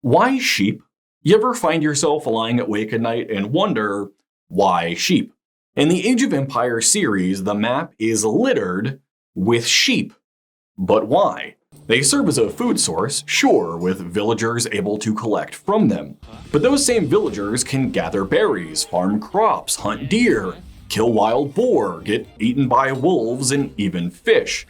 Why sheep? You ever find yourself lying awake at night and wonder, why sheep? In the Age of Empires series, the map is littered with sheep. But why? They serve as a food source, sure, with villagers able to collect from them. But those same villagers can gather berries, farm crops, hunt deer, kill wild boar, get eaten by wolves, and even fish.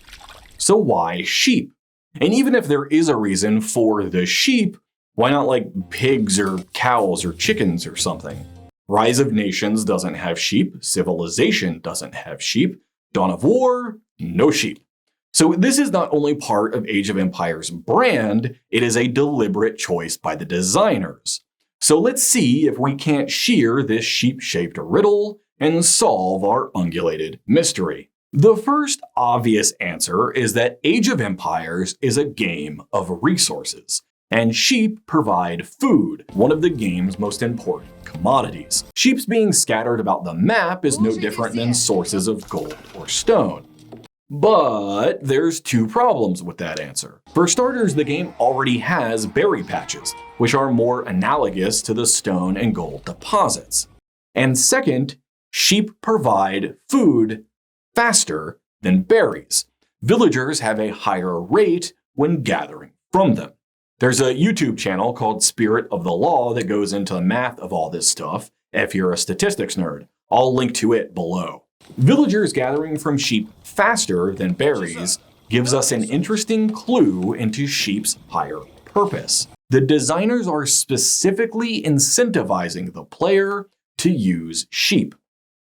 So why sheep? And even if there is a reason for the sheep, why not like pigs or cows or chickens or something? Rise of Nations doesn't have sheep, Civilization doesn't have sheep, Dawn of War, no sheep. So this is not only part of Age of Empires' brand, it is a deliberate choice by the designers. So let's see if we can't shear this sheep-shaped riddle and solve our ungulated mystery. The first obvious answer is that Age of Empires is a game of resources, and sheep provide food, one of the game's most important commodities. Sheep being scattered about the map is no different than sources of gold or stone. But there's two problems with that answer. For starters, the game already has berry patches, which are more analogous to the stone and gold deposits. And second, sheep provide food faster than berries. Villagers have a higher rate when gathering from them. There's a YouTube channel called Spirit of the Law that goes into the math of all this stuff, if you're a statistics nerd. I'll link to it below. Villagers gathering from sheep faster than berries gives us an interesting clue into sheep's higher purpose. The designers are specifically incentivizing the player to use sheep.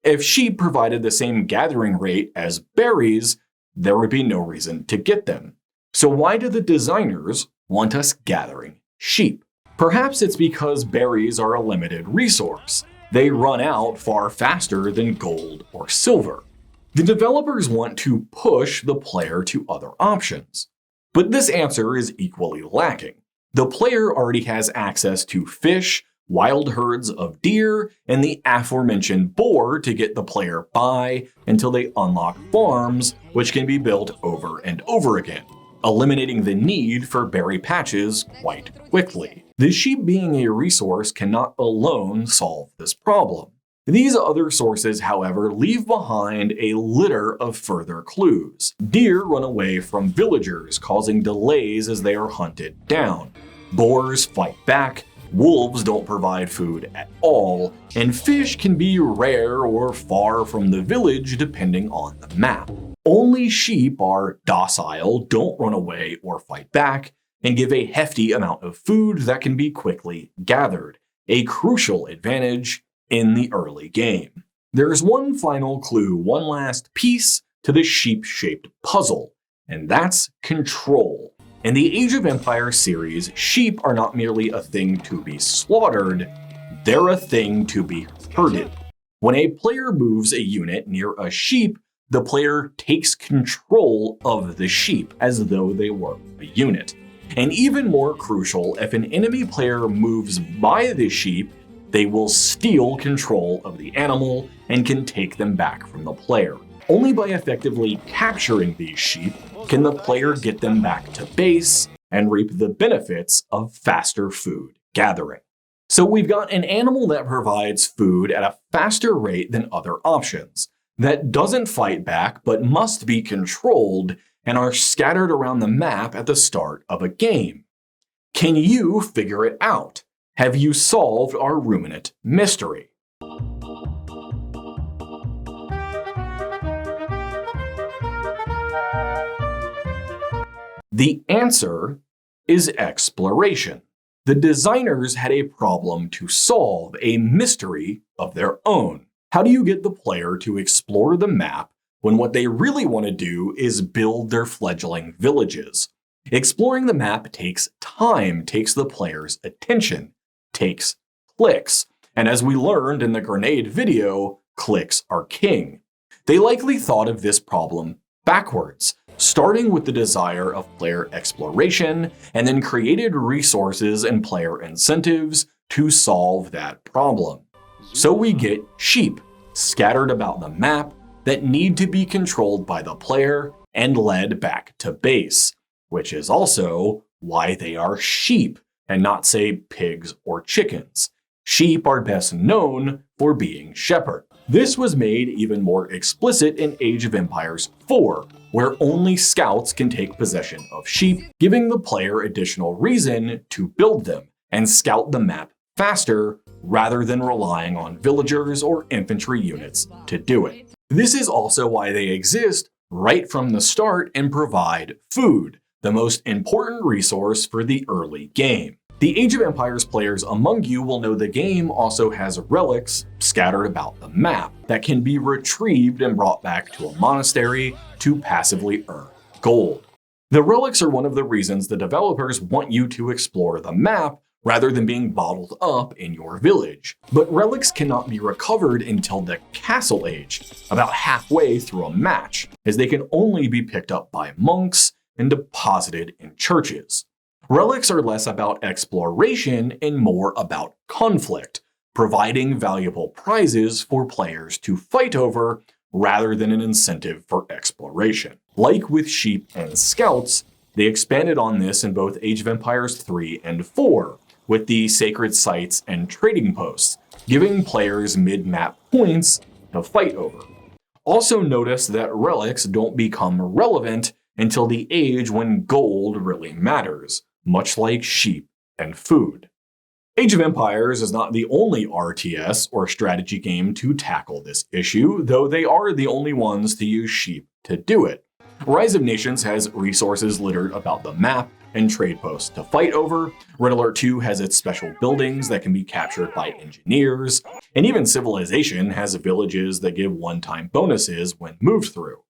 If sheep provided the same gathering rate as berries, there would be no reason to get them. So why do the designers want us gathering sheep? Perhaps it's because berries are a limited resource. They run out far faster than gold or silver. The developers want to push the player to other options. But this answer is equally lacking. The player already has access to fish, wild herds of deer, and the aforementioned boar to get the player by until they unlock farms, which can be built over and over again, eliminating the need for berry patches quite quickly. The sheep being a resource cannot alone solve this problem. These other sources, however, leave behind a litter of further clues. Deer run away from villagers, causing delays as they are hunted down. Boars fight back, wolves don't provide food at all, and fish can be rare or far from the village depending on the map. Only sheep are docile, don't run away or fight back, and give a hefty amount of food that can be quickly gathered, a crucial advantage in the early game. There's one final clue, one last piece to the sheep-shaped puzzle, and that's control. In the Age of Empires series, sheep are not merely a thing to be slaughtered, they're a thing to be herded. When a player moves a unit near a sheep, the player takes control of the sheep as though they were a unit. And even more crucial, if an enemy player moves by the sheep, they will steal control of the animal and can take them back from the player. Only by effectively capturing these sheep can the player get them back to base and reap the benefits of faster food gathering. So we've got an animal that provides food at a faster rate than other options, that doesn't fight back but must be controlled and are scattered around the map at the start of a game. Can you figure it out? Have you solved our ruminant mystery? The answer is exploration. The designers had a problem to solve, a mystery of their own. How do you get the player to explore the map when what they really want to do is build their fledgling villages? Exploring the map takes time, takes the player's attention, takes clicks. And as we learned in the grenade video, clicks are king. They likely thought of this problem backwards, starting with the desire of player exploration, and then created resources and player incentives to solve that problem. So we get sheep scattered about the map that need to be controlled by the player and led back to base, which is also why they are sheep. and not, say, pigs or chickens. Sheep are best known for being shepherd. This was made even more explicit in Age of Empires 4, where only scouts can take possession of sheep, giving the player additional reason to build them and scout the map faster rather than relying on villagers or infantry units to do it. This is also why they exist right from the start and provide food, the most important resource for the early game. The Age of Empires players among you will know the game also has relics scattered about the map that can be retrieved and brought back to a monastery to passively earn gold. The relics are one of the reasons the developers want you to explore the map rather than being bottled up in your village. But relics cannot be recovered until the Castle Age, about halfway through a match, as they can only be picked up by monks and deposited in churches. Relics are less about exploration and more about conflict, providing valuable prizes for players to fight over rather than an incentive for exploration. Like with sheep and scouts, they expanded on this in both Age of Empires 3 and 4, with the sacred sites and trading posts, giving players mid-map points to fight over. Also notice that relics don't become relevant until the age when gold really matters, much like sheep and food. Age of Empires is not the only RTS or strategy game to tackle this issue, though they are the only ones to use sheep to do it. Rise of Nations has resources littered about the map and trade posts to fight over. Red Alert 2 has its special buildings that can be captured by engineers, and even Civilization has villages that give one-time bonuses when moved through.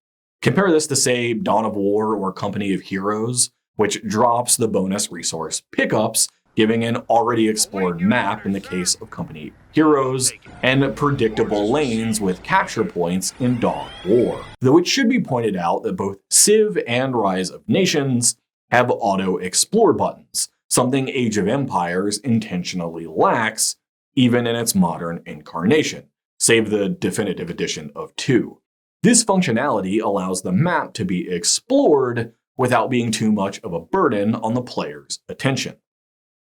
Compare this to, say, Dawn of War or Company of Heroes, which drops the bonus resource pickups, giving an already explored map in the case of Company of Heroes, and predictable lanes with capture points in Dawn of War. Though it should be pointed out that both Civ and Rise of Nations have auto-explore buttons, something Age of Empires intentionally lacks, even in its modern incarnation, save the definitive edition of 2. This functionality allows the map to be explored without being too much of a burden on the player's attention.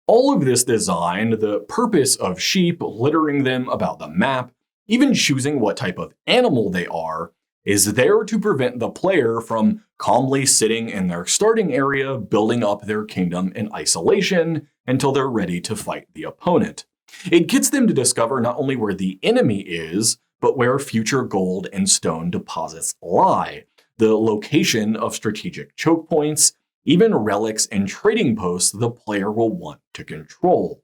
All of this design, the purpose of sheep, littering them about the map, even choosing what type of animal they are, is there to prevent the player from calmly sitting in their starting area, building up their kingdom in isolation until they're ready to fight the opponent. It gets them to discover not only where the enemy is, but where future gold and stone deposits lie, the location of strategic choke points, even relics and trading posts the player will want to control.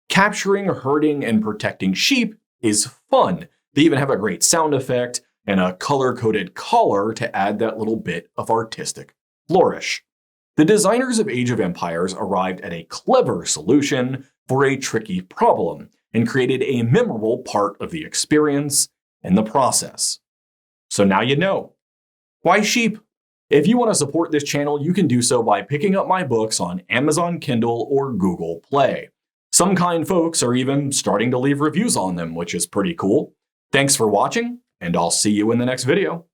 Capturing, herding, and protecting sheep is fun. They even have a great sound effect and a color-coded collar to add that little bit of artistic flourish. The designers of Age of Empires arrived at a clever solution for a tricky problem and created a memorable part of the experience in the process. So now you know. Why sheep? If you want to support this channel, you can do so by picking up my books on Amazon Kindle or Google Play. Some kind folks are even starting to leave reviews on them, which is pretty cool. Thanks for watching, and I'll see you in the next video.